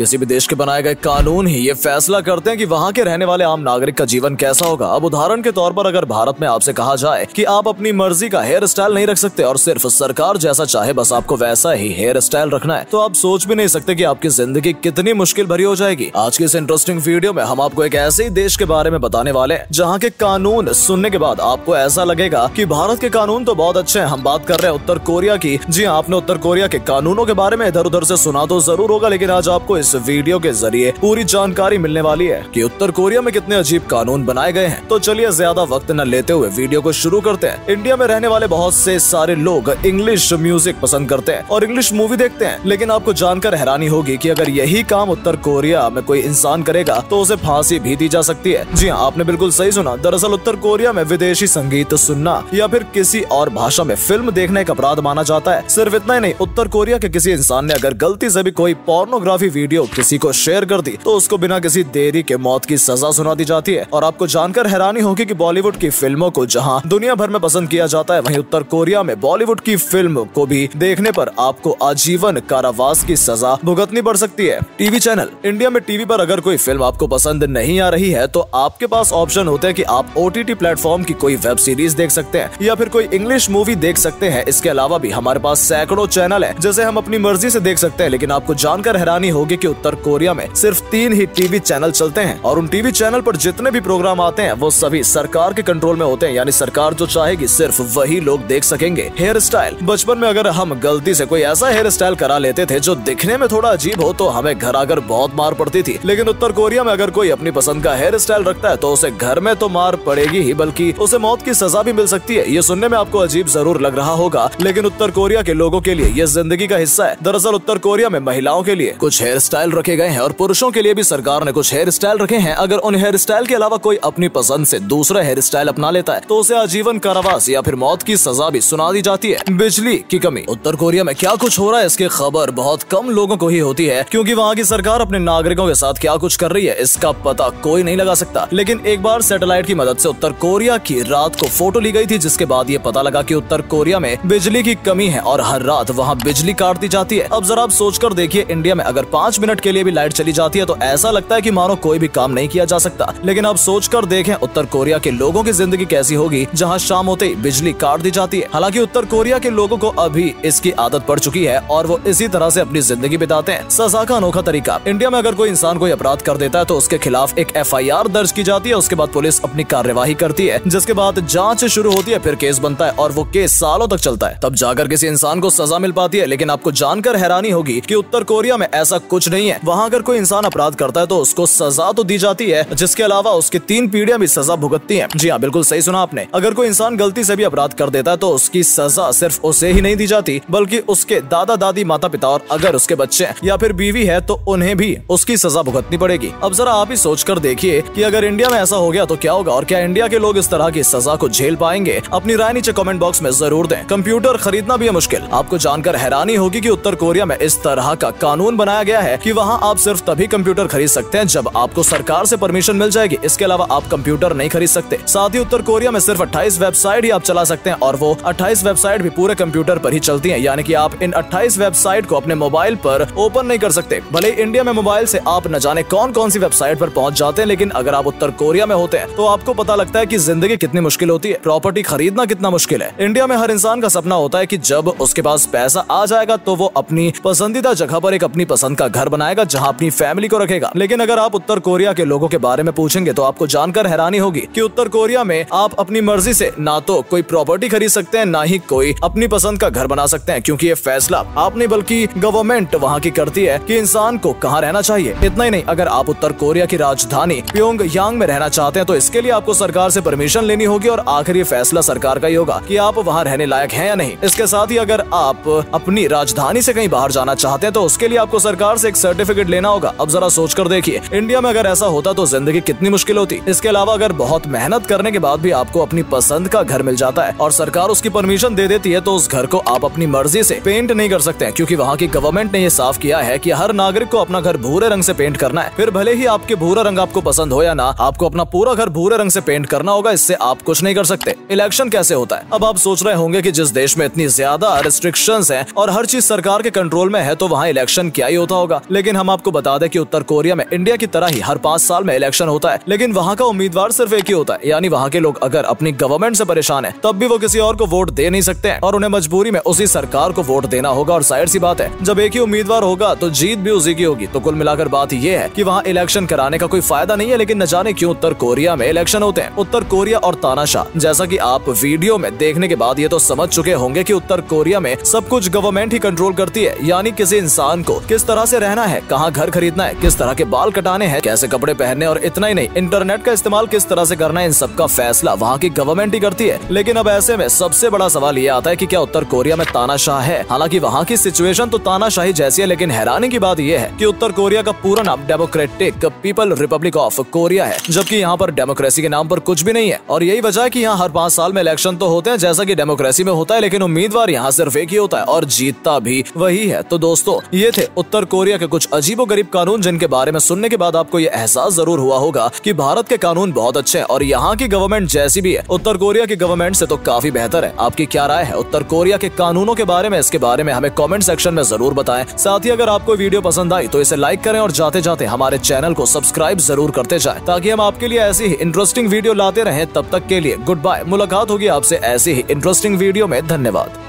किसी भी देश के बनाए गए कानून ही ये फैसला करते हैं कि वहाँ के रहने वाले आम नागरिक का जीवन कैसा होगा। अब उदाहरण के तौर पर अगर भारत में आपसे कहा जाए कि आप अपनी मर्जी का हेयर स्टाइल नहीं रख सकते और सिर्फ सरकार जैसा चाहे बस आपको वैसा ही हेयर स्टाइल रखना है, तो आप सोच भी नहीं सकते कि आपकी जिंदगी कितनी मुश्किल भरी हो जाएगी। आज की इस इंटरेस्टिंग वीडियो में हम आपको एक ऐसे ही देश के बारे में बताने वाले हैं जहाँ के कानून सुनने के बाद आपको ऐसा लगेगा कि भारत के कानून तो बहुत अच्छे हैं। हम बात कर रहे हैं उत्तर कोरिया की। जी हाँ, आपने उत्तर कोरिया के कानूनों के बारे में इधर उधर से सुना तो जरूर होगा, लेकिन आज आपको इस वीडियो के जरिए पूरी जानकारी मिलने वाली है कि उत्तर कोरिया में कितने अजीब कानून बनाए गए हैं। तो चलिए ज्यादा वक्त न लेते हुए वीडियो को शुरू करते हैं। इंडिया में रहने वाले बहुत से सारे लोग इंग्लिश म्यूजिक पसंद करते हैं और इंग्लिश मूवी देखते हैं, लेकिन आपको जानकर हैरानी होगी कि अगर यही काम उत्तर कोरिया में कोई इंसान करेगा तो उसे फांसी भी दी जा सकती है। जी हाँ, आपने बिल्कुल सही सुना। दरअसल उत्तर कोरिया में विदेशी संगीत सुनना या फिर किसी और भाषा में फिल्म देखना एक अपराध माना जाता है। सिर्फ इतना ही नहीं, उत्तर कोरिया के किसी इंसान ने अगर गलती से भी कोई पोर्नोग्राफी वीडियो किसी को शेयर कर दी तो उसको बिना किसी देरी के मौत की सजा सुना दी जाती है। और आपको जानकर हैरानी होगी कि बॉलीवुड की फिल्मों को जहां दुनिया भर में पसंद किया जाता है, वहीं उत्तर कोरिया में बॉलीवुड की फिल्म को भी देखने पर आपको आजीवन कारावास की सजा भुगतनी पड़ सकती है। TV channel. इंडिया में टीवी पर अगर कोई फिल्म आपको पसंद नहीं आ रही है तो आपके पास ऑप्शन होते हैं कि आप OTT प्लेटफॉर्म की कोई वेब सीरीज देख सकते हैं या फिर कोई इंग्लिश मूवी देख सकते हैं। इसके अलावा भी हमारे पास सैकड़ों चैनल है जैसे हम अपनी मर्जी से देख सकते हैं। लेकिन आपको जानकर हैरानी होगी कि उत्तर कोरिया में सिर्फ 3 ही टीवी चैनल चलते हैं और उन टीवी चैनल पर जितने भी प्रोग्राम आते हैं वो सभी सरकार के कंट्रोल में होते हैं, यानी सरकार जो चाहेगी सिर्फ वही लोग देख सकेंगे। Hair style. बचपन में अगर हम गलती से कोई ऐसा हेयर स्टाइल करा लेते थे जो दिखने में थोड़ा अजीब हो तो हमें घर आकर बहुत मार पड़ती थी, लेकिन उत्तर कोरिया में अगर कोई अपनी पसंद का हेयर स्टाइल रखता है तो उसे घर में तो मार पड़ेगी ही बल्कि उसे मौत की सजा भी मिल सकती है। ये सुनने में आपको अजीब जरूर लग रहा होगा, लेकिन उत्तर कोरिया के लोगों के लिए ये जिंदगी का हिस्सा है। दरअसल उत्तर कोरिया में महिलाओं के लिए कुछ हेयर स्टाइल रखे गए हैं और पुरुषों के लिए भी सरकार ने कुछ हेयर स्टाइल रखे हैं। अगर उन हेयर स्टाइल के अलावा कोई अपनी पसंद से दूसरा हेयर स्टाइल अपना लेता है तो उसे आजीवन कारावास या फिर मौत की सजा भी सुना दी जाती है। बिजली की कमी। उत्तर कोरिया में क्या कुछ हो रहा है इसकी खबर बहुत कम लोगों को ही होती है, क्योंकि वहाँ की सरकार अपने नागरिकों के साथ क्या कुछ कर रही है इसका पता कोई नहीं लगा सकता। लेकिन एक बार सैटेलाइट की मदद से उत्तर कोरिया की रात को फोटो ली गई थी, जिसके बाद ये पता लगा कि उत्तर कोरिया में बिजली की कमी है और हर रात वहाँ बिजली काट दी जाती है। अब जरा आप सोचकर देखिए, इंडिया में अगर 5 मिनट के लिए भी लाइट चली जाती है तो ऐसा लगता है कि मानो कोई भी काम नहीं किया जा सकता। लेकिन आप सोचकर देखें उत्तर कोरिया के लोगों की जिंदगी कैसी होगी जहाँ शाम होते ही बिजली काट दी जाती है। हालांकि उत्तर कोरिया के लोगों को अभी इसकी आदत पड़ चुकी है और वो इसी तरह से अपनी जिंदगी बिताते हैं। सजा का अनोखा तरीका। इंडिया में अगर कोई इंसान कोई अपराध कर देता है तो उसके खिलाफ एक FIR दर्ज की जाती है। उसके बाद पुलिस अपनी कार्यवाही करती है, जिसके बाद जांच शुरू होती है, फिर केस बनता है और वो केस सालों तक चलता है, तब जाकर किसी इंसान को सजा मिल पाती है। लेकिन आपको जानकर हैरानी होगी कि उत्तर कोरिया में ऐसा कुछ नहीं है। वहाँ अगर कोई इंसान अपराध करता है तो उसको सजा तो दी जाती है, जिसके अलावा उसकी 3 पीढ़ियां भी सजा भुगतती हैं। जी हाँ, बिल्कुल सही सुना आपने। अगर कोई इंसान गलती से भी अपराध कर देता है तो उसकी सजा सिर्फ उसे ही नहीं दी जाती बल्कि उसके दादा दादी, माता पिता और अगर उसके बच्चे या फिर बीवी है तो उन्हें भी उसकी सजा भुगतनी पड़ेगी। अब जरा आप ही सोचकर देखिए कि अगर इंडिया में ऐसा हो गया तो क्या होगा और क्या इंडिया के लोग इस तरह की सजा को झेल पाएंगे? अपनी राय नीचे कमेंट बॉक्स में जरूर दें। कंप्यूटर खरीदना भी है मुश्किल। आपको जानकर हैरानी होगी कि उत्तर कोरिया में इस तरह का कानून बनाया गया है कि वहाँ आप सिर्फ तभी कंप्यूटर खरीद सकते हैं जब आपको सरकार से परमिशन मिल जाएगी। इसके अलावा आप कंप्यूटर नहीं खरीद सकते। साथ ही उत्तर कोरिया में सिर्फ 28 वेबसाइट ही आप चला सकते हैं और वो 28 वेबसाइट भी पूरे कंप्यूटर पर ही चलती हैं, यानी कि आप इन 28 वेबसाइट को अपने मोबाइल पर ओपन नहीं कर सकते। भले इंडिया में मोबाइल से आप न जाने कौन कौन सी वेबसाइट पर पहुंच जाते हैं, लेकिन अगर आप उत्तर कोरिया में होते हैं तो आपको पता लगता है कि जिंदगी कितनी मुश्किल होती है, प्रॉपर्टी खरीदना कितना मुश्किल है। इंडिया में हर इंसान का सपना होता है कि जब उसके पास पैसा आ जाएगा तो वो अपनी पसंदीदा जगह पर एक अपनी पसंद का घर बनाएगा जहां अपनी फैमिली को रखेगा। लेकिन अगर आप उत्तर कोरिया के लोगों के बारे में पूछेंगे तो आपको जानकर हैरानी होगी कि उत्तर कोरिया में आप अपनी मर्जी से ना तो कोई प्रॉपर्टी खरीद सकते हैं, ना ही कोई अपनी पसंद का घर बना सकते हैं, क्योंकि ये फैसला आप नहीं बल्कि गवर्नमेंट वहाँ की करती है कि इंसान को कहाँ रहना चाहिए। इतना ही नहीं, अगर आप उत्तर कोरिया की राजधानी प्योंगयांग में रहना चाहते हैं तो इसके लिए आपको सरकार से परमिशन लेनी होगी और आखिर ये फैसला सरकार का ही होगा कि आप वहाँ रहने लायक हैं या नहीं। इसके साथ ही अगर आप अपनी राजधानी से कहीं बाहर जाना चाहते हैं तो उसके लिए आपको सरकार से एक सर्टिफिकेट लेना होगा। अब जरा सोचकर देखिए, इंडिया में अगर ऐसा होता तो जिंदगी कितनी मुश्किल होती। इसके अलावा अगर बहुत मेहनत करने के बाद भी आपको अपनी पसंद का घर मिल जाता है और सरकार उसकी परमिशन दे देती है तो उस घर को आप अपनी मर्जी से पेंट नहीं कर सकते हैं, क्योंकि वहाँ की गवर्नमेंट ने ये साफ किया है कि हर नागरिक को अपना घर भूरे रंग से पेंट करना है। फिर भले ही आपके भूरा रंग आपको पसंद हो या ना, आपको अपना पूरा घर भूरे रंग से पेंट करना होगा, इससे आप कुछ नहीं कर सकते। इलेक्शन कैसे होता है? अब आप सोच रहे होंगे कि जिस देश में इतनी ज्यादा रिस्ट्रिक्शंस हैं और हर चीज सरकार के कंट्रोल में है तो वहाँ इलेक्शन क्या ही होता होगा। लेकिन हम आपको बता दें कि उत्तर कोरिया में इंडिया की तरह ही हर 5 साल में इलेक्शन होता है, लेकिन वहाँ का उम्मीदवार सिर्फ एक ही होता है। यानी वहाँ के लोग अगर अपनी गवर्नमेंट से परेशान है तब भी वो किसी और को वोट दे नहीं सकते हैं और उन्हें मजबूरी में उसी सरकार को वोट देना होगा। और जाहिर सी बात है, जब एक ही उम्मीदवार होगा तो जीत भी उसी की होगी। तो कुल मिलाकर बात ये है कि वहाँ इलेक्शन कराने का कोई फायदा नहीं है। लेकिन न जाने क्यों उत्तर कोरिया में इलेक्शन होते हैं। उत्तर कोरिया और तानाशाह, जैसा कि आप वीडियो में देखने के बाद ये तो समझ चुके होंगे कि उत्तर कोरिया में सब कुछ गवर्नमेंट ही कंट्रोल करती है। यानी किसी इंसान को किस तरह से रहना है, कहाँ घर खरीदना है, किस तरह के बाल कटाने हैं, कैसे कपड़े पहनने, और इतना ही नहीं, इंटरनेट का इस्तेमाल किस तरह से करना है, इन सब का फैसला वहाँ की गवर्नमेंट ही करती है। लेकिन अब ऐसे में सबसे बड़ा सवाल ये आता है कि क्या उत्तर कोरिया में तानाशाह है। हालांकि वहाँ की सिचुएशन तो तानाशाही जैसी है, लेकिन हैरानी की बात यह है कि उत्तर कोरिया का पूरा नाम democratic people Republic of Korea है, जबकि यहाँ पर डेमोक्रेसी के नाम पर कुछ भी नहीं है। और यही वजह है कि यहाँ हर 5 साल में इलेक्शन तो होते हैं जैसा कि डेमोक्रेसी में होता है, लेकिन उम्मीदवार यहाँ सिर्फ एक ही होता है और जीतता भी वही है। तो दोस्तों, ये थे उत्तर कोरिया के कुछ अजीबोगरीब कानून, जिनके बारे में सुनने के बाद आपको ये एहसास जरूर हुआ होगा कि भारत के कानून बहुत अच्छे हैं और यहाँ की गवर्नमेंट जैसी भी है उत्तर कोरिया की गवर्नमेंट से तो काफी बेहतर है। आपकी क्या राय है उत्तर कोरिया के कानूनों के बारे में? इसके बारे में हमें कमेंट सेक्शन में जरूर बताएं। साथ ही अगर आपको वीडियो पसंद आई तो इसे लाइक करें और जाते जाते हमारे चैनल को सब्सक्राइब जरूर करते जाएं, ताकि हम आपके लिए ऐसी ही इंटरेस्टिंग वीडियो लाते रहें। तब तक के लिए गुड बाय। मुलाकात होगी आपसे ऐसी ही इंटरेस्टिंग वीडियो में। धन्यवाद।